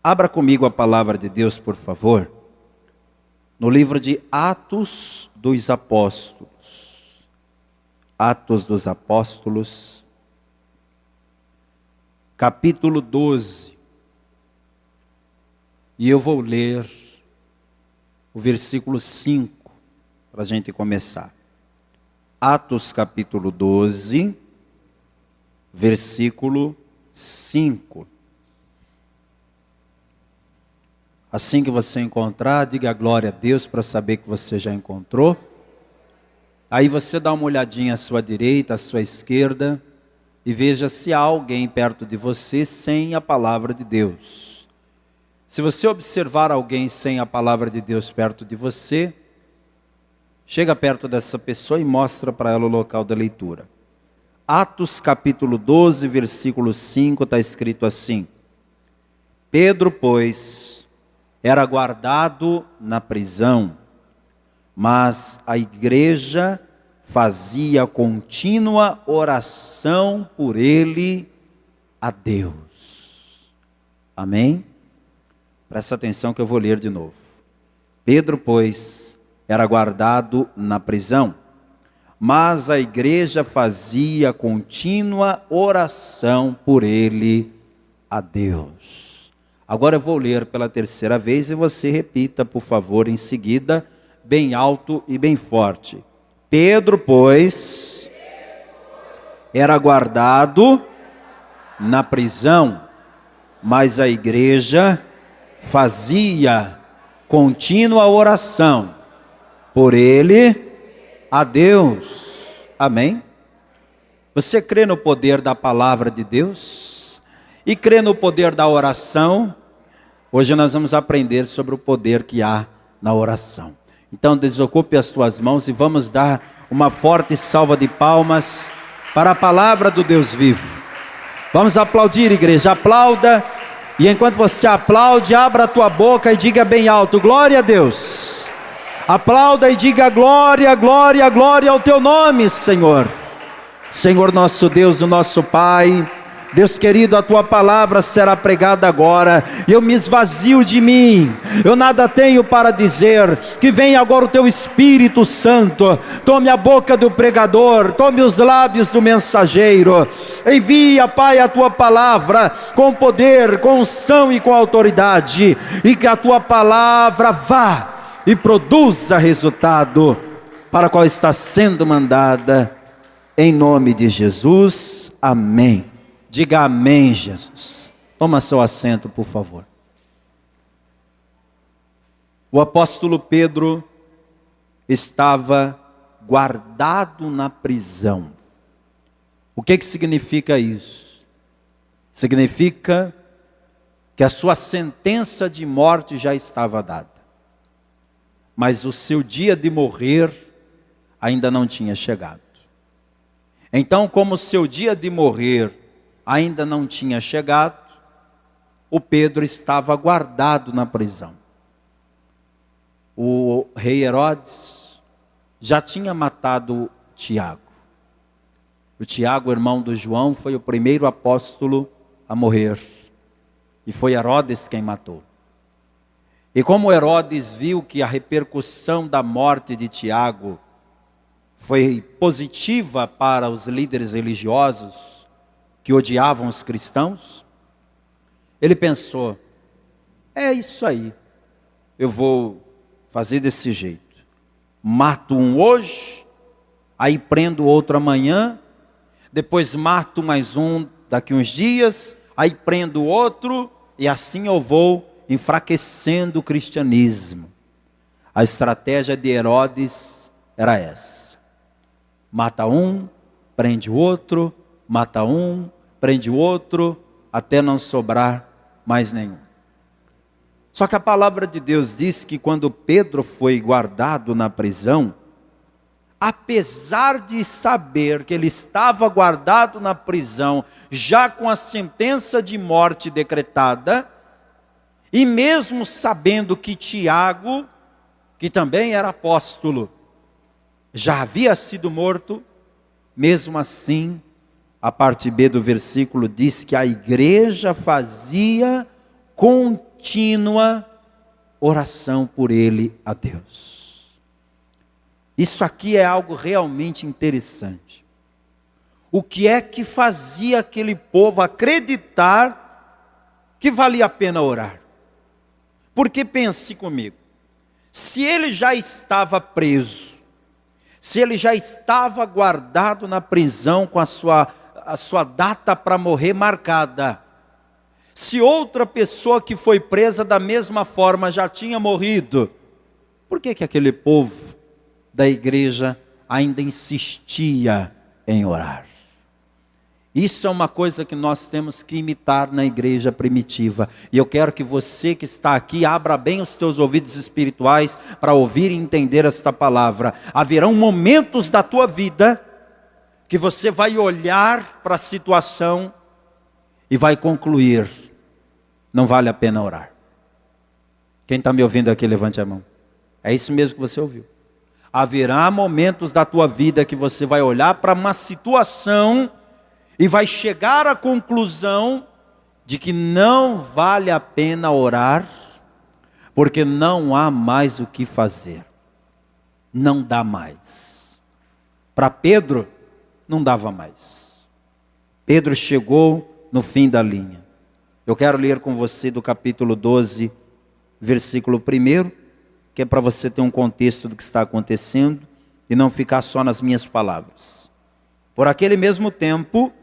Abra comigo a palavra de Deus, por favor, no livro de Atos dos Apóstolos. Atos dos Apóstolos, capítulo 12. E eu vou ler o versículo 5, para a gente começar. Atos capítulo 12, versículo 5. Assim que você encontrar, diga glória a Deus para saber que você já encontrou. Aí você dá uma olhadinha à sua direita, à sua esquerda, e veja se há alguém perto de você sem a palavra de Deus. Se você observar alguém sem a palavra de Deus perto de você, chega perto dessa pessoa e mostra para ela o local da leitura. Atos capítulo 12, versículo 5, está escrito assim: Pedro, pois, era guardado na prisão, mas a igreja fazia contínua oração por ele a Deus. Amém? Presta atenção que eu vou ler de novo. Pedro, pois, era guardado na prisão, mas a igreja fazia contínua oração por ele a Deus. Agora eu vou ler pela terceira vez e você repita, por favor, em seguida, bem alto e bem forte. Pedro, pois, era guardado na prisão, mas a igreja fazia contínua oração por ele a Deus. Amém? Você crê no poder da palavra de Deus? E crê no poder da oração? Hoje nós vamos aprender sobre o poder que há na oração. Então desocupe as suas mãos e vamos dar uma forte salva de palmas para a palavra do Deus vivo. Vamos aplaudir, igreja, aplauda. E enquanto você aplaude, abra a tua boca e diga bem alto: glória a Deus. Aplauda e diga glória, glória, glória ao teu nome, Senhor. Senhor nosso Deus, o nosso Pai, Deus querido, a tua palavra será pregada agora. Eu me esvazio de mim, eu nada tenho para dizer. Que venha agora o teu Espírito Santo, tome a boca do pregador, tome os lábios do mensageiro. Envia, Pai, a tua palavra com poder, com unção e com autoridade, e que a tua palavra vá e produza resultado para qual está sendo mandada, em nome de Jesus. Amém. Diga amém, Jesus. Toma seu assento, por favor. O apóstolo Pedro estava guardado na prisão. O que significa isso? Significa que a sua sentença de morte já estava dada, mas o seu dia de morrer ainda não tinha chegado. Então, como o seu dia de morrer ainda não tinha chegado, o Pedro estava guardado na prisão. O rei Herodes já tinha matado Tiago. O Tiago, irmão do João, foi o primeiro apóstolo a morrer. E foi Herodes quem matou. E como Herodes viu que a repercussão da morte de Tiago foi positiva para os líderes religiosos que odiavam os cristãos, ele pensou: é isso aí, eu vou fazer desse jeito. Mato um hoje, aí prendo outro amanhã, depois mato mais um daqui uns dias, aí prendo outro, e assim eu vou enfraquecendo o cristianismo. A estratégia de Herodes era essa: mata um, prende o outro, mata um, prende o outro, até não sobrar mais nenhum. Só que a palavra de Deus diz que quando Pedro foi guardado na prisão, apesar de saber que ele estava guardado na prisão, já com a sentença de morte decretada, e mesmo sabendo que Tiago, que também era apóstolo, já havia sido morto, mesmo assim, a parte B do versículo diz que a igreja fazia contínua contínua oração por ele a Deus. Isso aqui é algo realmente interessante. O que é que fazia aquele povo acreditar que valia a pena orar? Porque pense comigo, se ele já estava preso, se ele já estava guardado na prisão com a sua data para morrer marcada, se outra pessoa que foi presa da mesma forma já tinha morrido, por que aquele povo da igreja ainda insistia em orar? Isso é uma coisa que nós temos que imitar na igreja primitiva. E eu quero que você que está aqui abra bem os teus ouvidos espirituais para ouvir e entender esta palavra. Haverão momentos da tua vida que você vai olhar para a situação e vai concluir: não vale a pena orar. Quem está me ouvindo aqui, levante a mão. É isso mesmo que você ouviu. Haverá momentos da tua vida que você vai olhar para uma situação e vai chegar à conclusão de que não vale a pena orar, porque não há mais o que fazer. Não dá mais. Para Pedro, não dava mais. Pedro chegou no fim da linha. Eu quero ler com você do capítulo 12, versículo 1, que é para você ter um contexto do que está acontecendo e não ficar só nas minhas palavras. Por aquele mesmo tempo,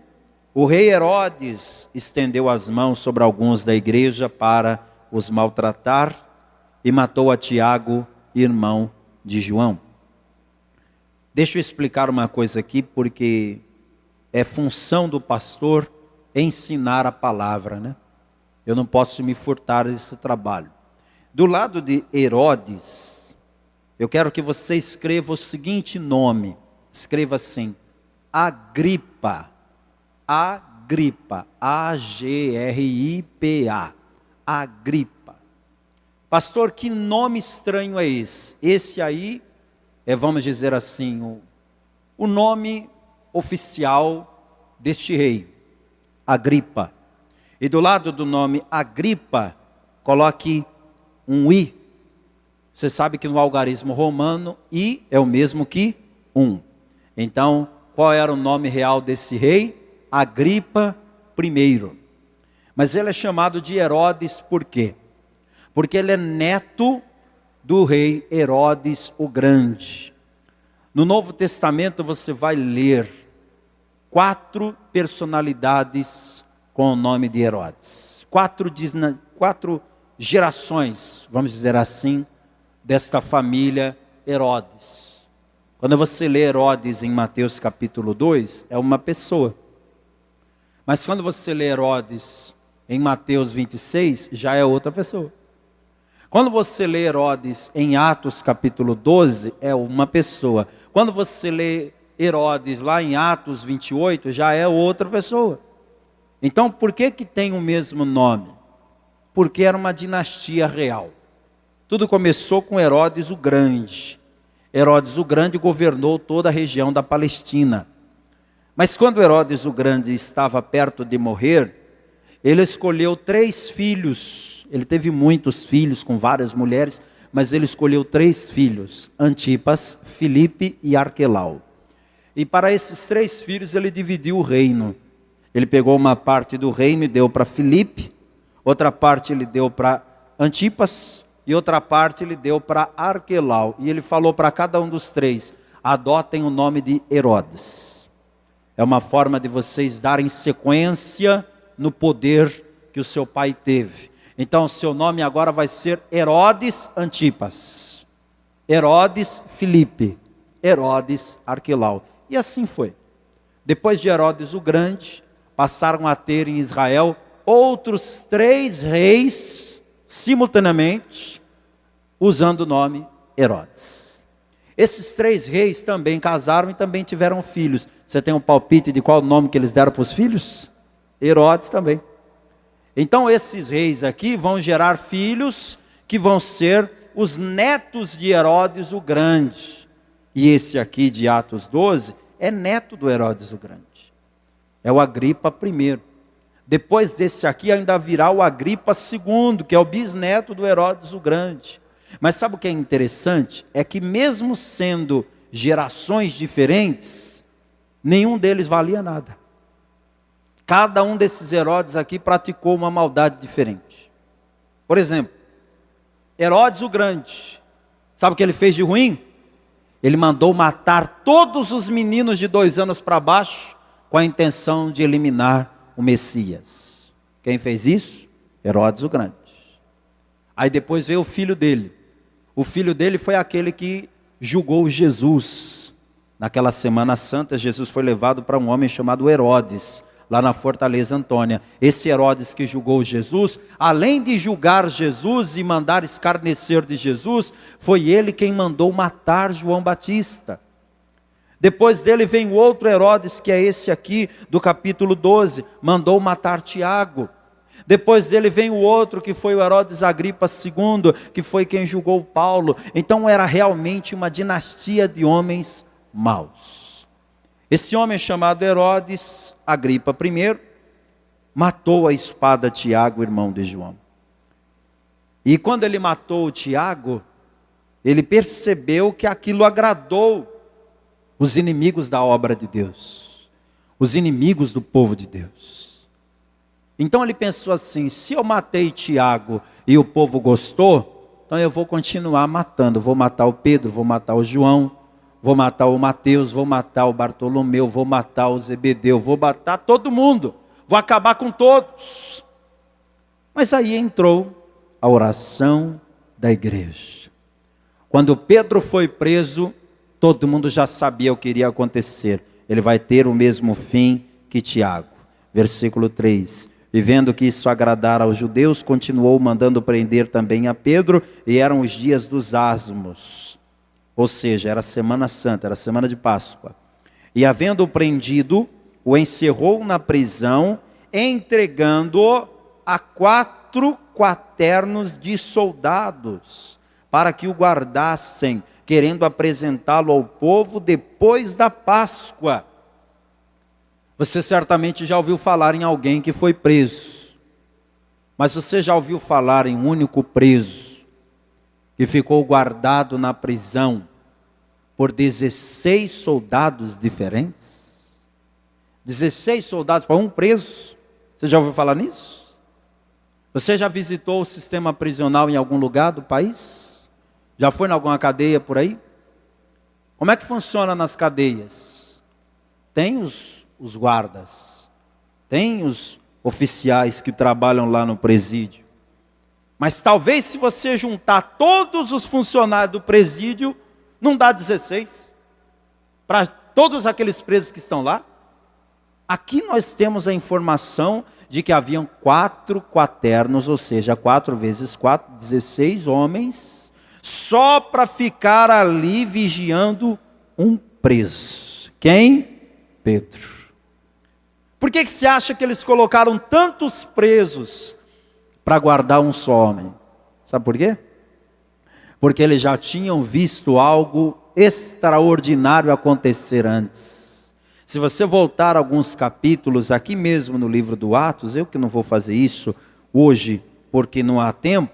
o rei Herodes estendeu as mãos sobre alguns da igreja para os maltratar e matou a Tiago, irmão de João. Deixa eu explicar uma coisa aqui, porque é função do pastor ensinar a palavra, né? Eu não posso me furtar desse trabalho. Do lado de Herodes, eu quero que você escreva o seguinte nome. Escreva assim: Agripa. Agripa, A-G-R-I-P-A, Agripa. Pastor, que nome estranho é esse? Esse aí é, vamos dizer assim, o nome oficial deste rei, Agripa. E do lado do nome Agripa, coloque um I. Você sabe que no algarismo romano, I é o mesmo que 1. Então, qual era o nome real desse rei? Agripa I. Mas ele é chamado de Herodes por quê? Porque ele é neto do rei Herodes o Grande. No Novo Testamento você vai ler 4 personalidades com o nome de Herodes. 4 gerações, vamos dizer assim, desta família Herodes. Quando você lê Herodes em Mateus capítulo 2, é uma pessoa. Mas quando você lê Herodes em Mateus 26, já é outra pessoa. Quando você lê Herodes em Atos capítulo 12, é uma pessoa. Quando você lê Herodes lá em Atos 28, já é outra pessoa. Então, por que tem o mesmo nome? Porque era uma dinastia real. Tudo começou com Herodes o Grande. Herodes o Grande governou toda a região da Palestina. Mas quando Herodes o Grande estava perto de morrer, ele escolheu 3 filhos. Ele teve muitos filhos com várias mulheres, mas ele escolheu 3 filhos: Antipas, Filipe e Arquelau. E para esses 3 filhos ele dividiu o reino. Ele pegou uma parte do reino e deu para Filipe, outra parte ele deu para Antipas e outra parte ele deu para Arquelau. E ele falou para cada um dos 3: adotem o nome de Herodes. É uma forma de vocês darem sequência no poder que o seu pai teve. Então, seu nome agora vai ser Herodes Antipas, Herodes Filipe, Herodes Arquelau. E assim foi. Depois de Herodes o Grande, passaram a ter em Israel outros 3 reis, simultaneamente, usando o nome Herodes. Esses 3 reis também casaram e também tiveram filhos. Você tem um palpite de qual nome que eles deram para os filhos? Herodes também. Então esses reis aqui vão gerar filhos que vão ser os netos de Herodes o Grande. E esse aqui de Atos 12 é neto do Herodes o Grande. É o Agripa I. Depois desse aqui ainda virá o Agripa II, que é o bisneto do Herodes o Grande. Mas sabe o que é interessante? É que mesmo sendo gerações diferentes, nenhum deles valia nada. Cada um desses Herodes aqui praticou uma maldade diferente. Por exemplo, Herodes o Grande, sabe o que ele fez de ruim? Ele mandou matar todos os meninos de 2 anos para baixo, com a intenção de eliminar o Messias. Quem fez isso? Herodes o Grande. Aí depois veio o filho dele. O filho dele foi aquele que julgou Jesus. Naquela Semana Santa, Jesus foi levado para um homem chamado Herodes, lá na Fortaleza Antônia. Esse Herodes que julgou Jesus, além de julgar Jesus e mandar escarnecer de Jesus, foi ele quem mandou matar João Batista. Depois dele vem o outro Herodes, que é esse aqui, do capítulo 12, mandou matar Tiago. Depois dele vem o outro, que foi o Herodes Agripa II, que foi quem julgou Paulo. Então era realmente uma dinastia de homens maus. Esse homem chamado Herodes Agripa I, matou a espada Tiago, irmão de João. E quando ele matou Tiago, ele percebeu que aquilo agradou os inimigos da obra de Deus, os inimigos do povo de Deus. Então ele pensou assim: se eu matei Tiago e o povo gostou, então eu vou continuar matando. Vou matar o Pedro, vou matar o João, vou matar o Mateus, vou matar o Bartolomeu, vou matar o Zebedeu, vou matar todo mundo, vou acabar com todos. Mas aí entrou a oração da igreja. Quando Pedro foi preso, todo mundo já sabia o que iria acontecer. Ele vai ter o mesmo fim que Tiago. Versículo 3. E vendo que isso agradara aos judeus, continuou mandando prender também a Pedro, e eram os dias dos asmos. Ou seja, era a Semana Santa, era a semana de Páscoa. E havendo-o prendido, o encerrou na prisão, entregando-o a 4 quaternos de soldados, para que o guardassem, querendo apresentá-lo ao povo depois da Páscoa. Você certamente já ouviu falar em alguém que foi preso, mas você já ouviu falar em um único preso, que ficou guardado na prisão por 16 soldados diferentes? 16 soldados para um preso? Você já ouviu falar nisso? Você já visitou o sistema prisional em algum lugar do país? Já foi em alguma cadeia por aí? Como é que funciona nas cadeias? Tem os guardas, tem os oficiais que trabalham lá no presídio. Mas talvez se você juntar todos os funcionários do presídio, não dá 16. Para todos aqueles presos que estão lá. Aqui nós temos a informação de que haviam 4 quaternos, ou seja, 4 vezes 4, 16 homens, só para ficar ali vigiando um preso. Quem? Pedro. Por que você acha que eles colocaram tantos presos para guardar um só homem? Sabe por quê? Porque eles já tinham visto algo extraordinário acontecer antes. Se você voltar alguns capítulos aqui mesmo no livro do Atos, eu que não vou fazer isso hoje porque não há tempo,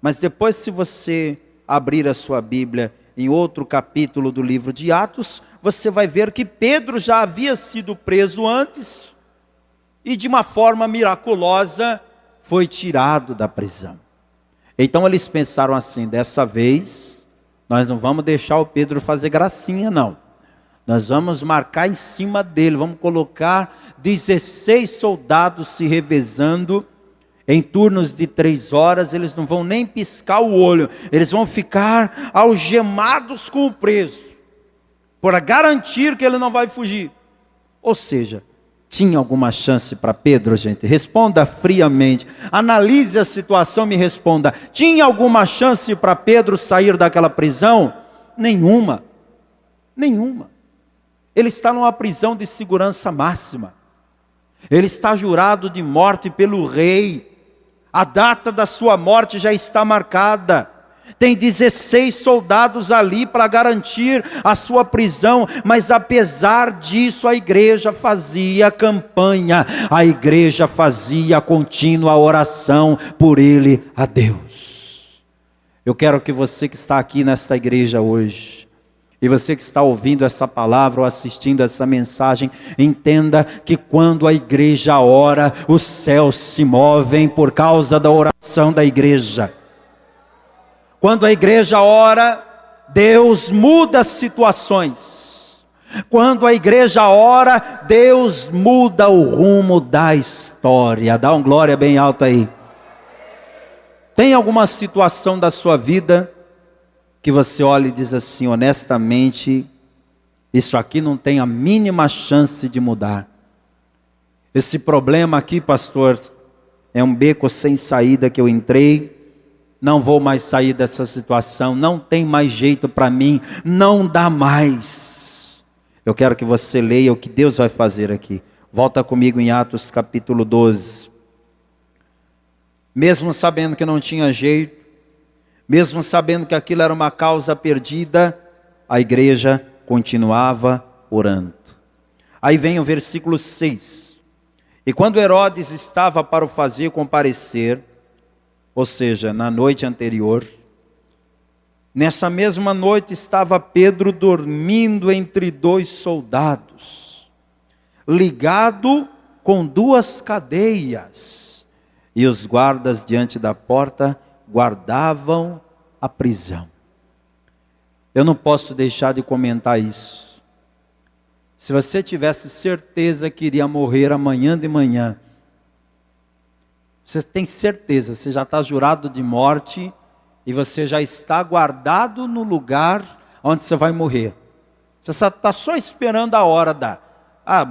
mas depois se você abrir a sua Bíblia em outro capítulo do livro de Atos, você vai ver que Pedro já havia sido preso antes e de uma forma miraculosa foi tirado da prisão. Então eles pensaram assim: dessa vez nós não vamos deixar o Pedro fazer gracinha não. Nós vamos marcar em cima dele, vamos colocar 16 soldados se revezando em turnos de 3 horas, eles não vão nem piscar o olho, eles vão ficar algemados com o preso, para garantir que ele não vai fugir. Ou seja, tinha alguma chance para Pedro, gente? Responda friamente, analise a situação, me responda. Tinha alguma chance para Pedro sair daquela prisão? Nenhuma, nenhuma. Ele está numa prisão de segurança máxima, ele está jurado de morte pelo rei. A data da sua morte já está marcada. Tem 16 soldados ali para garantir a sua prisão, mas apesar disso a igreja fazia campanha, a igreja fazia contínua oração por ele a Deus. Eu quero que você que está aqui nesta igreja hoje, e você que está ouvindo essa palavra ou assistindo essa mensagem, entenda que quando a igreja ora, os céus se movem por causa da oração da igreja. Quando a igreja ora, Deus muda as situações. Quando a igreja ora, Deus muda o rumo da história. Dá um glória bem alto aí. Tem alguma situação da sua vida que você olha e diz assim, honestamente, isso aqui não tem a mínima chance de mudar. Esse problema aqui, pastor, é um beco sem saída que eu entrei. Não vou mais sair dessa situação, não tem mais jeito para mim, não dá mais. Eu quero que você leia o que Deus vai fazer aqui. Volta comigo em Atos capítulo 12. Mesmo sabendo que não tinha jeito, mesmo sabendo que aquilo era uma causa perdida, a igreja continuava orando. Aí vem o versículo 6. E quando Herodes estava para o fazer comparecer, ou seja, na noite anterior, nessa mesma noite estava Pedro dormindo entre 2 soldados, ligado com 2 cadeias, e os guardas diante da porta guardavam a prisão. Eu não posso deixar de comentar isso. Se você tivesse certeza que iria morrer amanhã de manhã, você tem certeza, você já está jurado de morte e você já está guardado no lugar onde você vai morrer. Você está só esperando a hora da...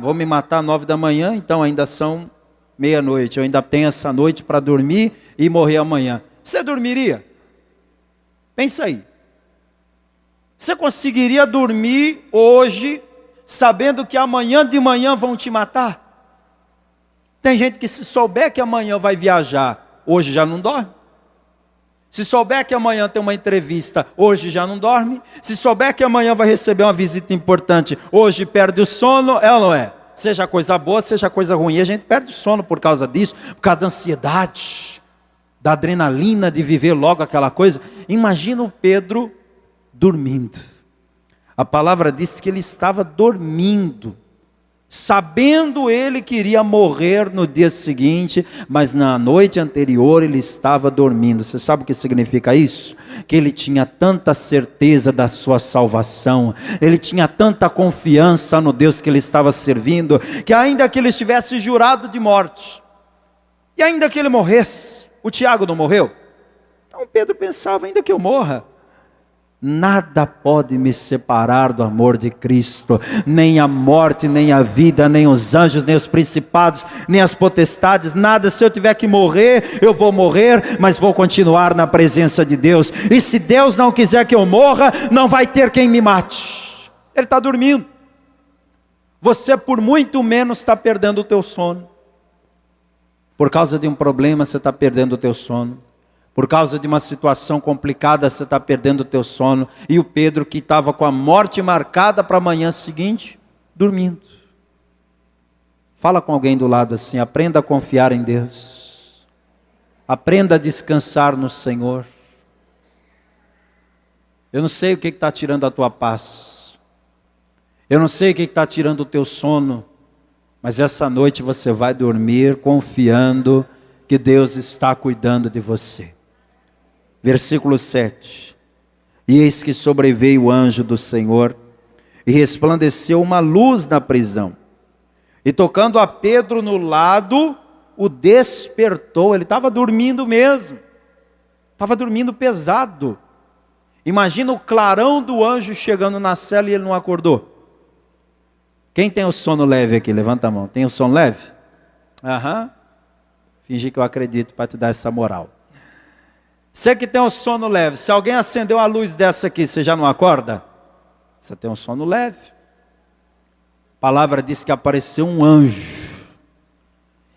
vou me matar às 9 da manhã, então ainda são meia-noite. Eu ainda tenho essa noite para dormir e morrer amanhã. Você dormiria? Pensa aí. Você conseguiria dormir hoje sabendo que amanhã de manhã vão te matar? Tem gente que se souber que amanhã vai viajar, hoje já não dorme. Se souber que amanhã tem uma entrevista, hoje já não dorme. Se souber que amanhã vai receber uma visita importante, hoje perde o sono, é ou não é? Seja coisa boa, seja coisa ruim, a gente perde o sono por causa disso, por causa da ansiedade, da adrenalina de viver logo aquela coisa. Imagina o Pedro dormindo. A palavra diz que ele estava dormindo, sabendo ele que iria morrer no dia seguinte, mas na noite anterior ele estava dormindo. Você sabe o que significa isso? Que ele tinha tanta certeza da sua salvação, ele tinha tanta confiança no Deus que ele estava servindo, que ainda que ele estivesse jurado de morte, e ainda que ele morresse, o Tiago não morreu? Então Pedro pensava, ainda que eu morra, nada pode me separar do amor de Cristo, nem a morte, nem a vida, nem os anjos, nem os principados, nem as potestades, nada. Se eu tiver que morrer, eu vou morrer, mas vou continuar na presença de Deus, e se Deus não quiser que eu morra, não vai ter quem me mate. Ele está dormindo. Você por muito menos está perdendo o teu sono. Por causa de um problema você está perdendo o teu sono. Por causa de uma situação complicada, você está perdendo o teu sono. E o Pedro, que estava com a morte marcada para a manhã seguinte, dormindo. Fala com alguém do lado assim, aprenda a confiar em Deus. Aprenda a descansar no Senhor. Eu não sei o que está tirando a tua paz. Eu não sei o que está tirando o teu sono. Mas essa noite você vai dormir confiando que Deus está cuidando de você. Versículo 7. E eis que sobreveio o anjo do Senhor, e resplandeceu uma luz na prisão. E tocando a Pedro no lado, o despertou. Ele estava dormindo mesmo. Estava dormindo pesado. Imagina o clarão do anjo chegando na cela e ele não acordou. Quem tem o sono leve aqui? Levanta a mão. Tem o sono leve? Aham. Fingi que eu acredito para te dar essa moral. Você que tem um sono leve, se alguém acendeu uma luz dessa aqui, você já não acorda? Você tem um sono leve. A palavra diz que apareceu um anjo.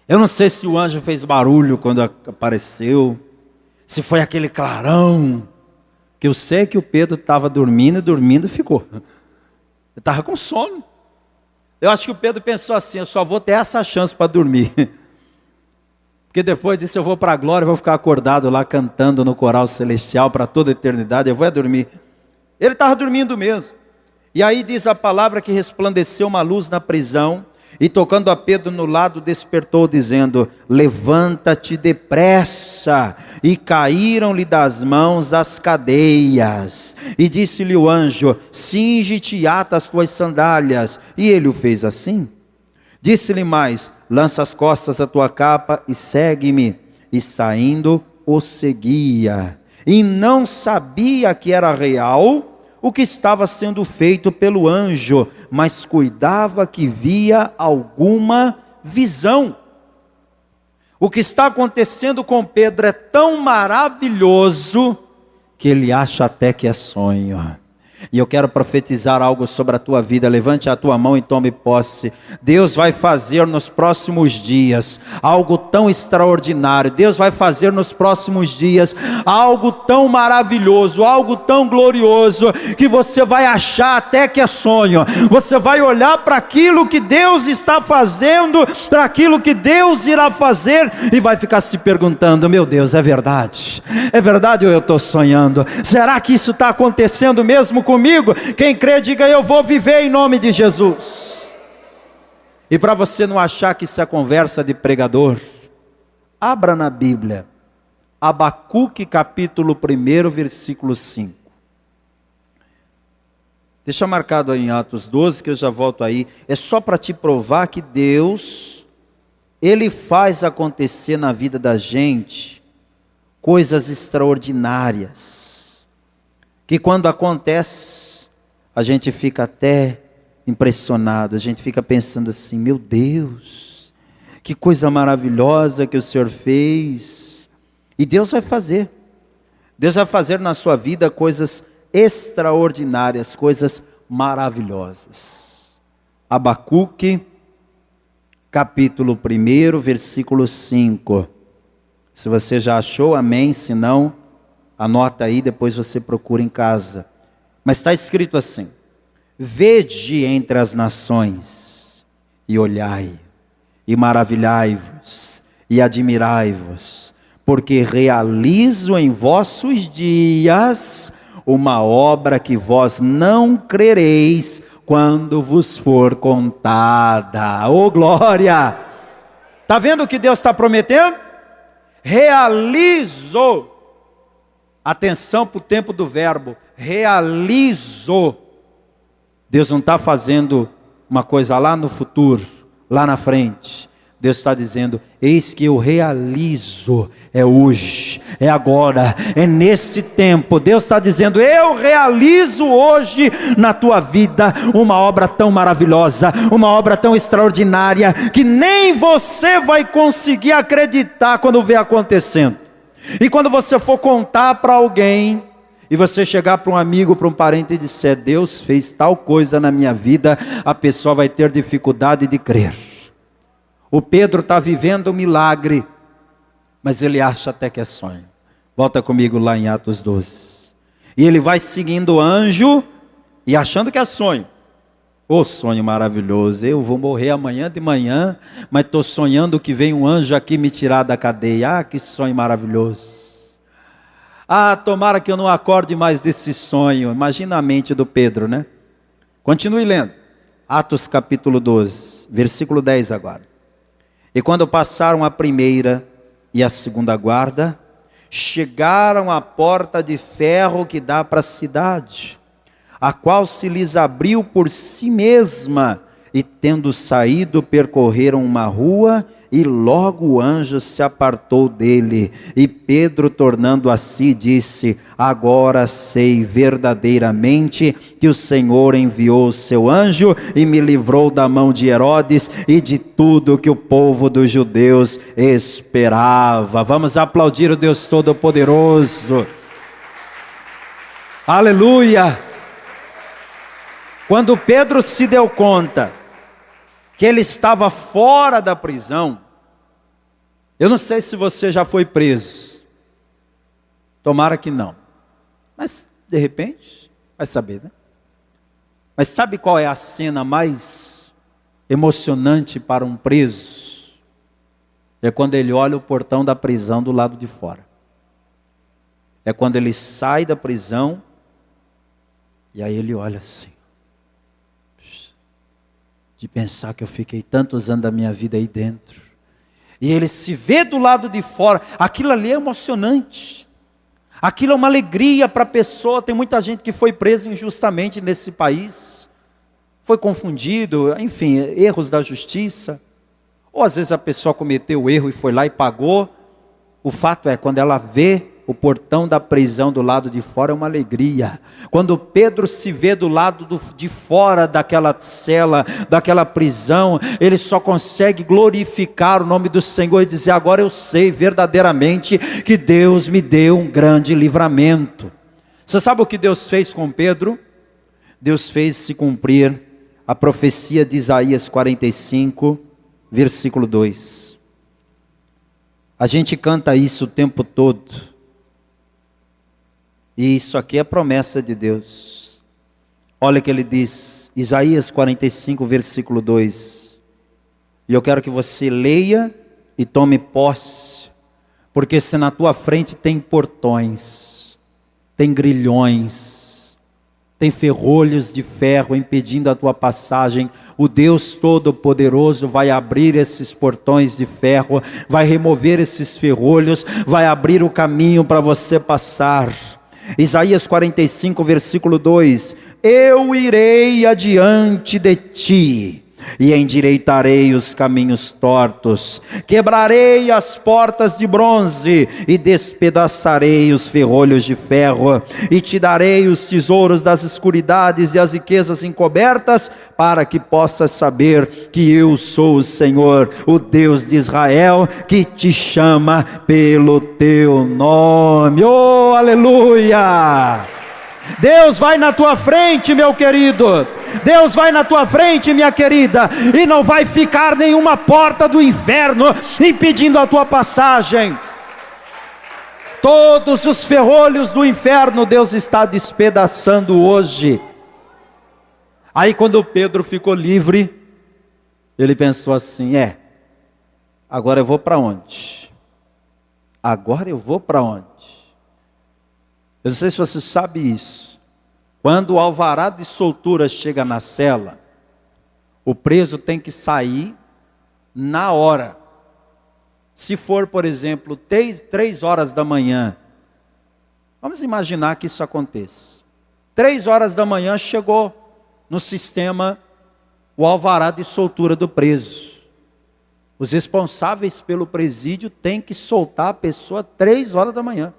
Eu não sei se o anjo fez barulho quando apareceu, se foi aquele clarão, Que eu sei que o Pedro estava dormindo e dormindo ficou. Ele estava com sono. Eu acho que o Pedro pensou assim, eu só vou ter essa chance para dormir. Porque depois disso eu vou para a glória, vou ficar acordado lá cantando no coral celestial para toda a eternidade, eu vou dormir. Ele estava dormindo mesmo. E aí diz a palavra que resplandeceu uma luz na prisão, e tocando a Pedro no lado, despertou, dizendo: levanta-te depressa. E caíram-lhe das mãos as cadeias. E disse-lhe o anjo: cinge-te e ata as tuas sandálias. E ele o fez assim. Disse-lhe mais: lança as costas a tua capa e segue-me. E saindo, o seguia. E não sabia que era real o que estava sendo feito pelo anjo, mas cuidava que via alguma visão. O que está acontecendo com Pedro é tão maravilhoso que ele acha até que é sonho. E eu quero profetizar algo sobre a tua vida. Levante a tua mão e tome posse. Deus vai fazer nos próximos dias algo tão extraordinário. Deus vai fazer nos próximos dias algo tão maravilhoso, algo tão glorioso, que você vai achar até que é sonho. Você vai olhar para aquilo que Deus está fazendo, para aquilo que Deus irá fazer, e vai ficar se perguntando: meu Deus, é verdade? É verdade ou eu estou sonhando? Será que isso está acontecendo mesmo comigo? Quem crê, diga: eu vou viver em nome de Jesus. E para você não achar que isso é conversa de pregador, abra na Bíblia, Abacuque capítulo 1, versículo 5. Deixa marcado aí em Atos 12, que eu já volto aí. É só para te provar que Deus, Ele faz acontecer na vida da gente coisas extraordinárias, que quando acontece, a gente fica até impressionado, a gente fica pensando assim: meu Deus, que coisa maravilhosa que o Senhor fez. E Deus vai fazer na sua vida coisas extraordinárias, coisas maravilhosas. Abacuque, capítulo 1, versículo 5. Se você já achou, amém. Se não, anota aí, depois você procura em casa. Mas está escrito assim: vede entre as nações, e olhai, e maravilhai-vos, e admirai-vos, porque realizo em vossos dias uma obra que vós não crereis quando vos for contada. Oh glória! Está vendo o que Deus está prometendo? Realizo. Atenção para o tempo do verbo, realizo. Deus não está fazendo uma coisa lá no futuro, lá na frente. Deus está dizendo: eis que eu realizo, é hoje, é agora, é nesse tempo. Deus está dizendo: eu realizo hoje na tua vida uma obra tão maravilhosa, uma obra tão extraordinária, que nem você vai conseguir acreditar quando vê acontecendo. E quando você for contar para alguém, e você chegar para um amigo, para um parente e disser: Deus fez tal coisa na minha vida, a pessoa vai ter dificuldade de crer. O Pedro está vivendo um milagre, mas ele acha até que é sonho. Volta comigo lá em Atos 12. E ele vai seguindo o anjo e achando que é sonho. Ô sonho maravilhoso, eu vou morrer amanhã de manhã, mas estou sonhando que vem um anjo aqui me tirar da cadeia. Ah, que sonho maravilhoso. Ah, tomara que eu não acorde mais desse sonho. Imagina a mente do Pedro, né? Continue lendo. Atos capítulo 12, versículo 10 agora. E quando passaram a primeira e a segunda guarda, chegaram à porta de ferro que dá para a cidade, a qual se lhes abriu por si mesma, e tendo saído, percorreram uma rua, e logo o anjo se apartou dele. E Pedro, tornando a si, disse: agora sei verdadeiramente que o Senhor enviou o seu anjo e me livrou da mão de Herodes e de tudo que o povo dos judeus esperava. Vamos aplaudir o Deus Todo-Poderoso. Aleluia! Quando Pedro se deu conta que ele estava fora da prisão, eu não sei se você já foi preso, tomara que não, mas de repente, vai saber, né? Mas sabe qual é a cena mais emocionante para um preso? É quando ele olha o portão da prisão do lado de fora. É quando ele sai da prisão e aí ele olha assim. De pensar que eu fiquei tantos anos da minha vida aí dentro. E ele se vê do lado de fora. Aquilo ali é emocionante. Aquilo é uma alegria para a pessoa. Tem muita gente que foi presa injustamente nesse país. Foi confundido, enfim, erros da justiça. Ou às vezes a pessoa cometeu o erro e foi lá e pagou. O fato é, quando ela vê o portão da prisão do lado de fora, é uma alegria. Quando Pedro se vê do lado de fora daquela cela, daquela prisão, ele só consegue glorificar o nome do Senhor e dizer: agora eu sei verdadeiramente que Deus me deu um grande livramento. Você sabe o que Deus fez com Pedro? Deus fez se cumprir a profecia de Isaías 45, versículo 2. A gente canta isso o tempo todo. E isso aqui é promessa de Deus. Olha o que ele diz, Isaías 45, versículo 2. E eu quero que você leia e tome posse, porque se na tua frente tem portões, tem grilhões, tem ferrolhos de ferro impedindo a tua passagem, o Deus Todo-Poderoso vai abrir esses portões de ferro, vai remover esses ferrolhos, vai abrir o caminho para você passar. Isaías 45, versículo 2: eu irei adiante de ti, e endireitarei os caminhos tortos, quebrarei as portas de bronze, e despedaçarei os ferrolhos de ferro, e te darei os tesouros das escuridades e as riquezas encobertas, para que possas saber que eu sou o Senhor, o Deus de Israel, que te chama pelo teu nome. Oh, aleluia! Deus vai na tua frente, meu querido. Deus vai na tua frente, minha querida, e não vai ficar nenhuma porta do inferno impedindo a tua passagem. Todos os ferrolhos do inferno Deus está despedaçando hoje. Aí quando Pedro ficou livre, ele pensou assim: agora eu vou para onde? Agora eu vou para onde? Eu não sei se você sabe isso. Quando o alvará de soltura chega na cela, o preso tem que sair na hora. Se for, por exemplo, 3 horas da manhã, vamos imaginar que isso aconteça. 3 horas da manhã chegou no sistema o alvará de soltura do preso. Os responsáveis pelo presídio têm que soltar a pessoa 3 horas da manhã.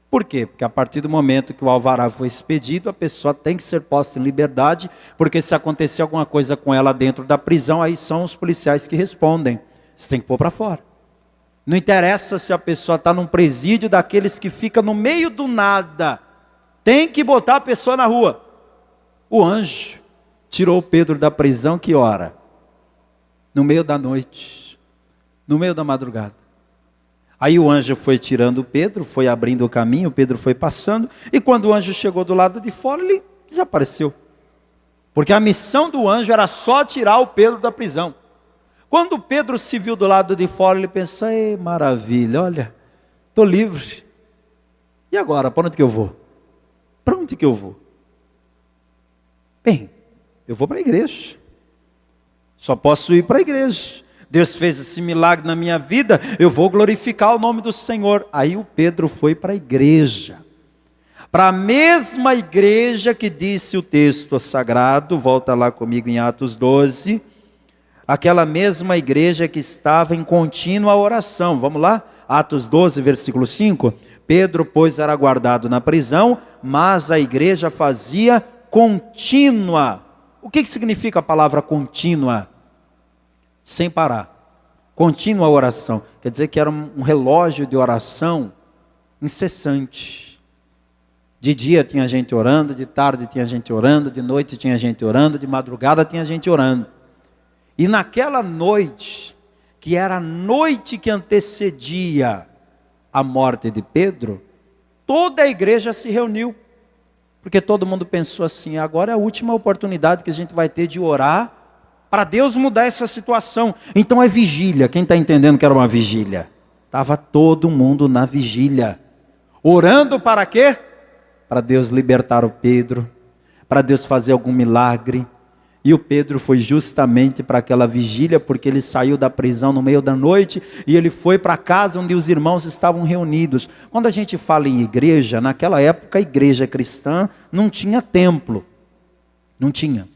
Por quê? Porque a partir do momento que o alvará foi expedido, a pessoa tem que ser posta em liberdade, porque se acontecer alguma coisa com ela dentro da prisão, aí são os policiais que respondem. Você tem que pôr para fora. Não interessa se a pessoa está num presídio daqueles que fica no meio do nada. Tem que botar a pessoa na rua. O anjo tirou Pedro da prisão, que hora? No meio da noite. No meio da madrugada. Aí o anjo foi tirando Pedro, foi abrindo o caminho, Pedro foi passando, e quando o anjo chegou do lado de fora, ele desapareceu. Porque a missão do anjo era só tirar o Pedro da prisão. Quando Pedro se viu do lado de fora, ele pensou: maravilha, olha, estou livre. E agora, para onde que eu vou? Para onde que eu vou? Bem, eu vou para a igreja. Só posso ir para a igreja. Deus fez esse milagre na minha vida, eu vou glorificar o nome do Senhor. Aí o Pedro foi para a igreja. Para a mesma igreja que disse o texto sagrado, volta lá comigo em Atos 12. Aquela mesma igreja que estava em contínua oração. Vamos lá? Atos 12, versículo 5. Pedro, pois, era guardado na prisão, mas a igreja fazia contínua. O que significa a palavra contínua? Sem parar. Contínua oração. Quer dizer que era um relógio de oração incessante. De dia tinha gente orando, de tarde tinha gente orando, de noite tinha gente orando, de madrugada tinha gente orando. E naquela noite, que era a noite que antecedia a morte de Pedro, toda a igreja se reuniu. Porque todo mundo pensou assim, agora é a última oportunidade que a gente vai ter de orar para Deus mudar essa situação. Então é vigília. Quem está entendendo que era uma vigília? Estava todo mundo na vigília. Orando para quê? Para Deus libertar o Pedro, para Deus fazer algum milagre. E o Pedro foi justamente para aquela vigília, porque ele saiu da prisão no meio da noite e ele foi para a casa onde os irmãos estavam reunidos. Quando a gente fala em igreja, naquela época a igreja cristã não tinha templo. Não tinha.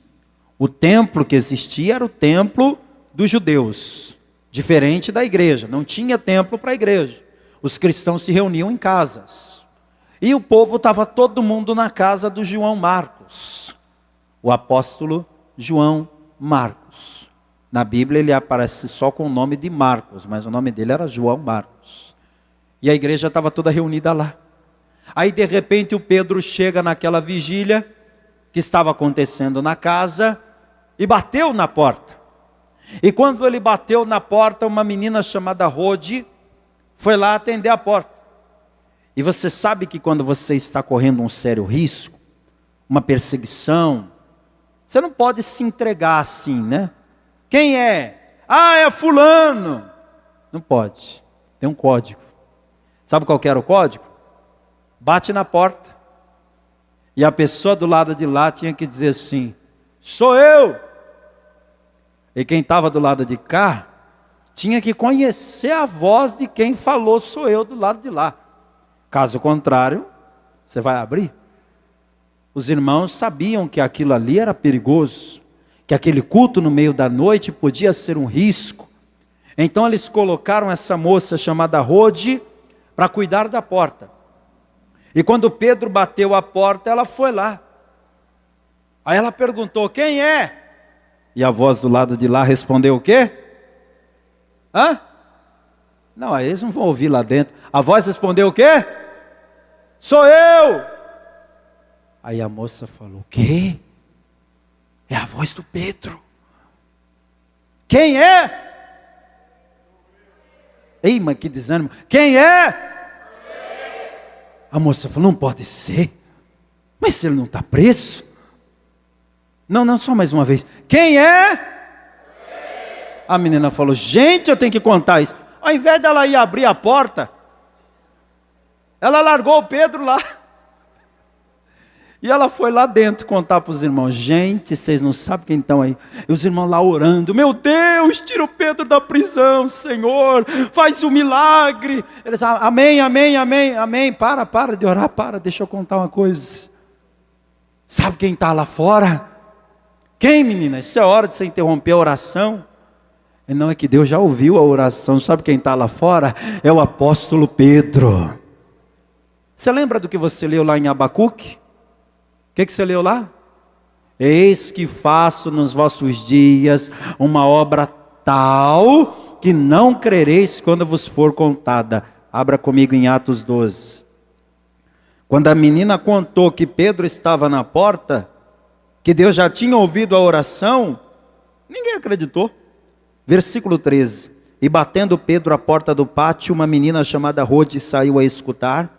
O templo que existia era o templo dos judeus, diferente da igreja. Não tinha templo para a igreja. Os cristãos se reuniam em casas. E o povo estava todo mundo na casa do João Marcos, o apóstolo João Marcos. Na Bíblia ele aparece só com o nome de Marcos, mas o nome dele era João Marcos. E a igreja estava toda reunida lá. Aí de repente o Pedro chega naquela vigília que estava acontecendo na casa e bateu na porta. E quando ele bateu na porta, uma menina chamada Rode foi lá atender a porta. E você sabe que quando você está correndo um sério risco, uma perseguição, você não pode se entregar assim, né? Quem é? Ah, é fulano. Não pode. Tem um código. Sabe qual que era o código? Bate na porta. E a pessoa do lado de lá tinha que dizer assim, sou eu. E quem estava do lado de cá, tinha que conhecer a voz de quem falou, sou eu, do lado de lá. Caso contrário, você vai abrir. Os irmãos sabiam que aquilo ali era perigoso, que aquele culto no meio da noite podia ser um risco. Então eles colocaram essa moça chamada Rode para cuidar da porta. E quando Pedro bateu a porta, ela foi lá. Aí ela perguntou, quem é? E a voz do lado de lá respondeu o quê? Hã? Não, aí eles não vão ouvir lá dentro. A voz respondeu o quê? Sou eu! Aí a moça falou, o quê? É a voz do Pedro. Quem é? Ei, mas que desânimo. Quem é? A moça falou, não pode ser. Mas ele não está preso? Não, só mais uma vez. Quem é? A menina falou, gente, eu tenho que contar isso. Ao invés dela ir abrir a porta, ela largou o Pedro lá. E ela foi lá dentro contar para os irmãos, gente, vocês não sabem quem estão aí. E os irmãos lá orando, meu Deus, tira o Pedro da prisão, Senhor, faz um milagre. Eles, amém, amém, amém, amém. Para de orar, deixa eu contar uma coisa. Sabe quem está lá fora? Quem, menina? Isso é hora de você interromper a oração. E não é que Deus já ouviu a oração, sabe quem está lá fora? É o apóstolo Pedro. Você lembra do que você leu lá em Abacuque? O que você leu lá? Eis que faço nos vossos dias uma obra tal que não crereis quando vos for contada. Abra comigo em Atos 12. Quando a menina contou que Pedro estava na porta, que Deus já tinha ouvido a oração, ninguém acreditou. Versículo 13. E batendo Pedro à porta do pátio, uma menina chamada Rode saiu a escutar,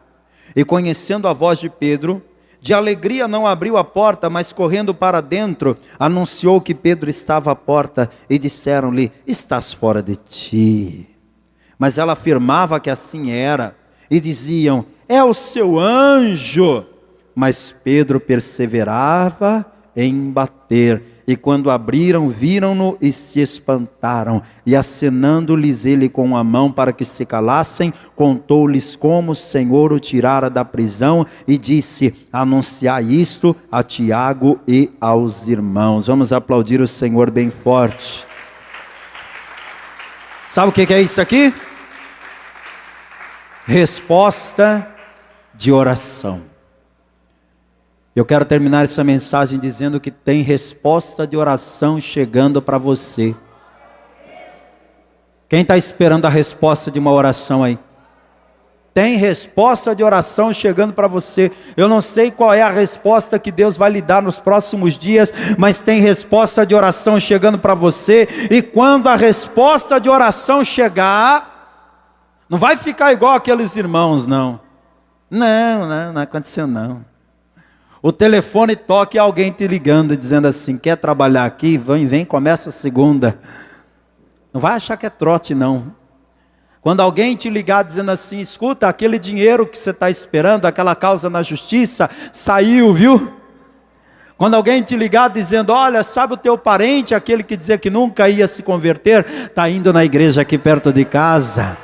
e conhecendo a voz de Pedro, de alegria não abriu a porta, mas correndo para dentro, anunciou que Pedro estava à porta, e disseram-lhe, estás fora de ti. Mas ela afirmava que assim era, e diziam, é o seu anjo. Mas Pedro perseverava em bater, e quando abriram, viram-no e se espantaram, e acenando-lhes ele com a mão para que se calassem, contou-lhes como o Senhor o tirara da prisão, e disse, anunciai isto a Tiago e aos irmãos. Vamos aplaudir o Senhor bem forte. Sabe o que é isso aqui? Resposta de oração. Eu quero terminar essa mensagem dizendo que tem resposta de oração chegando para você. Quem está esperando a resposta de uma oração aí? Tem resposta de oração chegando para você. Eu não sei qual é a resposta que Deus vai lhe dar nos próximos dias, mas tem resposta de oração chegando para você. E quando a resposta de oração chegar, não vai ficar igual aqueles irmãos, não. Não aconteceu não. O telefone toca e alguém te ligando, dizendo assim, quer trabalhar aqui? Vem, começa a segunda. Não vai achar que é trote, não. Quando alguém te ligar dizendo assim, escuta, aquele dinheiro que você está esperando, aquela causa na justiça, saiu, viu? Quando alguém te ligar dizendo, olha, sabe o teu parente, aquele que dizia que nunca ia se converter, está indo na igreja aqui perto de casa.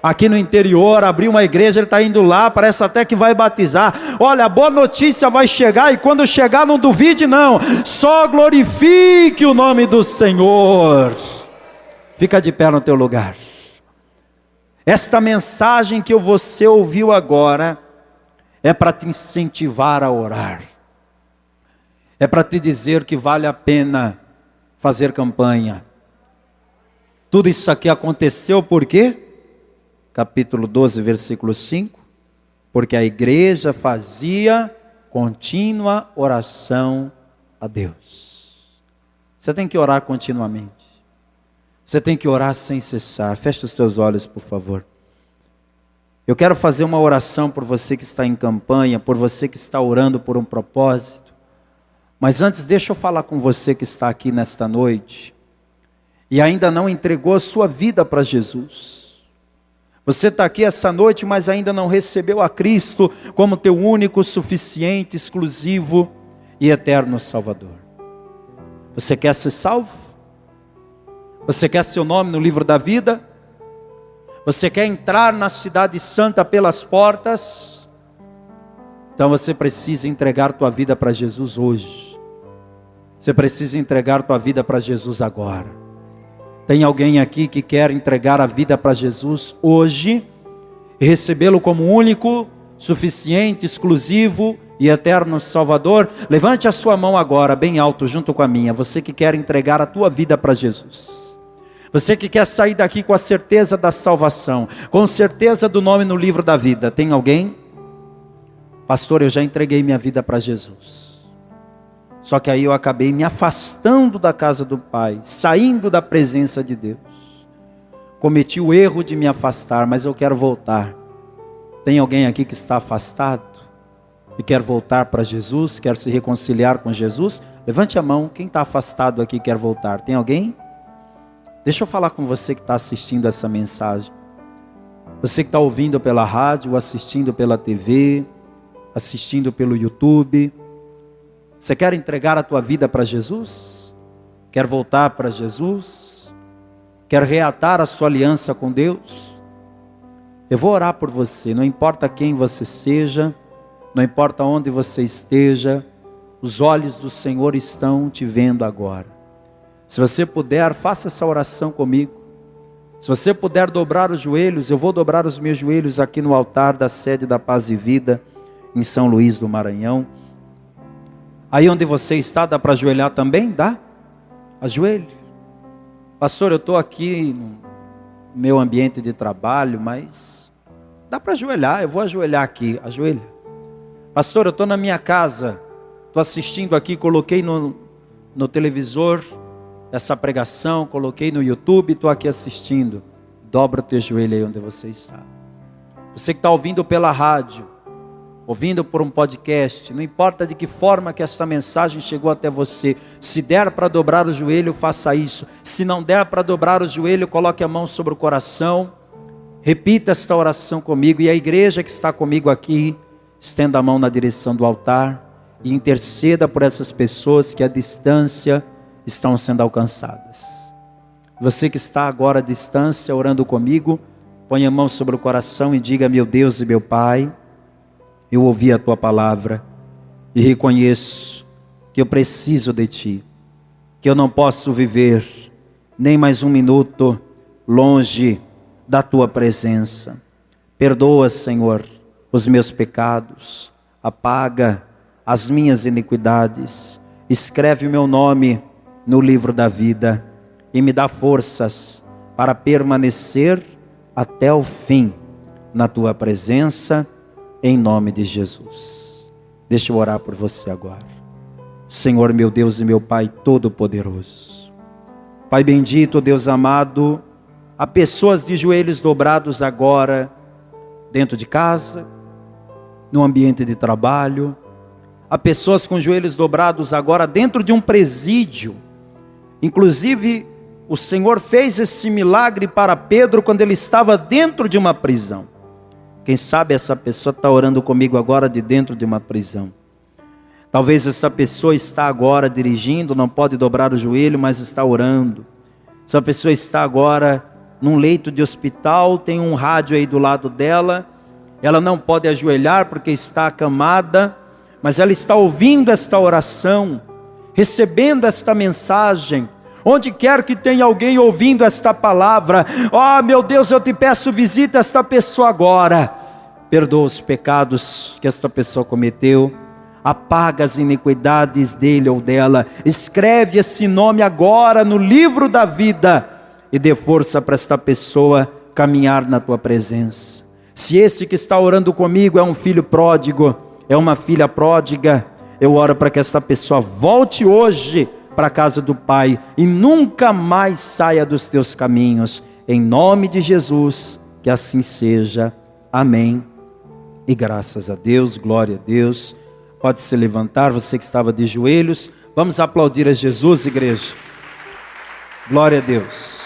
Aqui no interior, abriu uma igreja, ele está indo lá, parece até que vai batizar. Olha, a boa notícia vai chegar, e quando chegar não duvide não, só glorifique o nome do Senhor. Fica de pé no teu lugar. Esta mensagem que você ouviu agora, é para te incentivar a orar. É para te dizer que vale a pena fazer campanha. Tudo isso aqui aconteceu por quê? Capítulo 12, versículo 5, porque a igreja fazia contínua oração a Deus. Você tem que orar continuamente. Você tem que orar sem cessar. Feche os teus olhos, por favor. Eu quero fazer uma oração por você que está em campanha, por você que está orando por um propósito. Mas antes, deixa eu falar com você que está aqui nesta noite e ainda não entregou a sua vida para Jesus. Você está aqui essa noite, mas ainda não recebeu a Cristo como teu único, suficiente, exclusivo e eterno Salvador. Você quer ser salvo? Você quer seu nome no livro da vida? Você quer entrar na cidade santa pelas portas? Então você precisa entregar tua vida para Jesus hoje. Você precisa entregar tua vida para Jesus agora. Tem alguém aqui que quer entregar a vida para Jesus hoje e recebê-lo como único, suficiente, exclusivo e eterno Salvador? Levante a sua mão agora, bem alto, junto com a minha. Você que quer entregar a tua vida para Jesus. Você que quer sair daqui com a certeza da salvação, com certeza do nome no livro da vida. Tem alguém? Pastor, eu já entreguei minha vida para Jesus. Só que aí eu acabei me afastando da casa do Pai, saindo da presença de Deus. Cometi o erro de me afastar, mas eu quero voltar. Tem alguém aqui que está afastado e quer voltar para Jesus, quer se reconciliar com Jesus? Levante a mão, quem está afastado aqui quer voltar. Tem alguém? Deixa eu falar com você que está assistindo essa mensagem. Você que está ouvindo pela rádio, assistindo pela TV, assistindo pelo YouTube. Você quer entregar a tua vida para Jesus? Quer voltar para Jesus? Quer reatar a sua aliança com Deus? Eu vou orar por você, não importa quem você seja, não importa onde você esteja, os olhos do Senhor estão te vendo agora. Se você puder, faça essa oração comigo. Se você puder dobrar os joelhos, eu vou dobrar os meus joelhos aqui no altar da sede da Paz e Vida, em São Luís do Maranhão. Aí onde você está, dá para ajoelhar também? Dá? Ajoelhe. Pastor, eu estou aqui no meu ambiente de trabalho, mas dá para ajoelhar, eu vou ajoelhar aqui, ajoelha. Pastor, eu estou na minha casa, estou assistindo aqui, coloquei no televisor essa pregação, coloquei no YouTube, estou aqui assistindo. Dobra o teu joelho aí onde você está. Você que está ouvindo pela rádio, ouvindo por um podcast, não importa de que forma que essa mensagem chegou até você, se der para dobrar o joelho, faça isso. Se não der para dobrar o joelho, coloque a mão sobre o coração, repita esta oração comigo, e a igreja que está comigo aqui, estenda a mão na direção do altar, e interceda por essas pessoas que à distância estão sendo alcançadas. Você que está agora à distância, orando comigo, põe a mão sobre o coração e diga: meu Deus e meu Pai, eu ouvi a tua palavra e reconheço que eu preciso de ti, que eu não posso viver nem mais um minuto longe da tua presença. Perdoa, Senhor, os meus pecados, apaga as minhas iniquidades, escreve o meu nome no livro da vida e me dá forças para permanecer até o fim na tua presença, em nome de Jesus. Deixa eu orar por você agora. Senhor, meu Deus e meu Pai todo-poderoso, Pai bendito, Deus amado, há pessoas de joelhos dobrados agora, dentro de casa, no ambiente de trabalho, Há pessoas com joelhos dobrados agora dentro de um presídio. Inclusive, o Senhor fez esse milagre para Pedro quando ele estava dentro de uma prisão. Quem sabe essa pessoa está orando comigo agora de dentro de uma prisão. Talvez essa pessoa está agora dirigindo, não pode dobrar o joelho, mas está orando. Essa pessoa está agora num leito de hospital, tem um rádio aí do lado dela. Ela não pode ajoelhar porque está acamada, mas ela está ouvindo esta oração, recebendo esta mensagem. Onde quer que tenha alguém ouvindo esta palavra, ó meu Deus, eu te peço, visita esta pessoa agora. Perdoa os pecados que esta pessoa cometeu, apaga as iniquidades dele ou dela, escreve esse nome agora no livro da vida e dê força para esta pessoa caminhar na tua presença. Se esse que está orando comigo é um filho pródigo, é uma filha pródiga, eu oro para que esta pessoa volte hoje para a casa do Pai e nunca mais saia dos teus caminhos. Em nome de Jesus, que assim seja. Amém. E graças a Deus, glória a Deus. Pode se levantar, você que estava de joelhos. Vamos aplaudir a Jesus, igreja. Glória a Deus.